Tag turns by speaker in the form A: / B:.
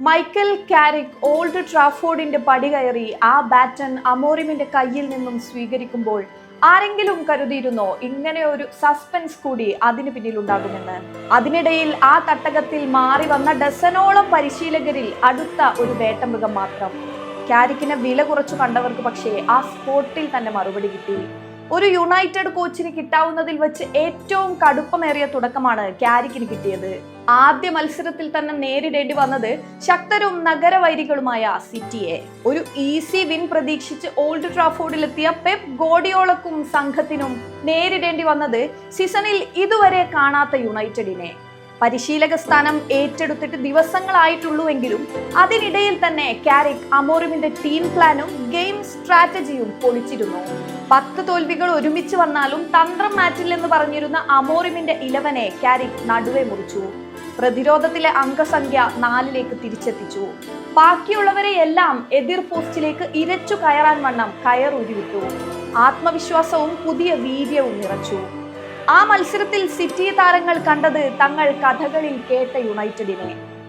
A: Michael കാരിക് old ട്രാഫോർഡിന്റെ പടി കയറി ആ ബാറ്റൺ അമോറിമിന്റെ കയ്യിൽ നിന്നും സ്വീകരിക്കുമ്പോൾ ആരെങ്കിലും കരുതിയിരുന്നോ ഇങ്ങനെ ഒരു സസ്പെൻസ് കൂടി അതിന് പിന്നിലുണ്ടാകുമെന്ന്? അതിനിടയിൽ ആ തട്ടകത്തിൽ മാറി വന്ന ഡസനോളം പരിശീലകരിൽ അടുത്ത ഒരു വേട്ടമൃഗം മാത്രം. കാരിക്കിനെ വില കുറച്ചു കണ്ടവർക്ക് പക്ഷേ ആ സ്പോട്ടിൽ തന്നെ മറുപടി കിട്ടി. ഒരു യുണൈറ്റഡ് കോച്ചിന് കിട്ടാവുന്നതിൽ വെച്ച് ഏറ്റവും കടുപ്പമേറിയ തുടക്കമാണ് കാരിക്കിന് കിട്ടിയത്. ആദ്യ മത്സരത്തിൽ തന്നെ നേരിടേണ്ടി വന്നത് ശക്തരും നഗരവൈരികളുമായ സിറ്റിയെ. ഒരു ഈസി വിൻ പ്രതീക്ഷിച്ച് ഓൾഡ് ട്രാഫോർഡിലെത്തിയ പെപ് ഗോർഡിയോളക്കും സംഘത്തിനും നേരിടേണ്ടി വന്നത് സീസണിൽ ഇതുവരെ കാണാത്ത യുണൈറ്റഡിനെ. പരിശീലക സ്ഥാനം ഏറ്റെടുത്തിട്ട് ദിവസങ്ങളായിട്ടുള്ളൂവെങ്കിലും അതിനിടയിൽ തന്നെ കാരിക് അമോറിമിന്റെ ടീം പ്ലാനും ഗെയിം സ്ട്രാറ്റജിയും പൊളിച്ചിരുന്നു. 10 തോൽവികൾ ഒരുമിച്ച് വന്നാലും തന്ത്രം മാറ്റിൽ എന്ന് പറഞ്ഞിരുന്ന അമോറിമിന്റെ 11 കാരിക് നടുവേ മുറിച്ചു. പ്രതിരോധത്തിലെ അംഗസംഖ്യ 4ലേക്ക് തിരിച്ചെത്തിച്ചു. ബാക്കിയുള്ളവരെ എല്ലാം എതിർ പോസ്റ്റിലേക്ക് ഇരച്ചു കയറാൻ വണ്ണം കയറുരുവിട്ടു. ആത്മവിശ്വാസവും പുതിയ വീര്യവും നിറച്ചു. ആ മത്സരത്തിൽ സിറ്റി താരങ്ങൾ കണ്ടത് തങ്ങൾ കഥകളിൽ കേട്ട യുണൈറ്റഡിനെ.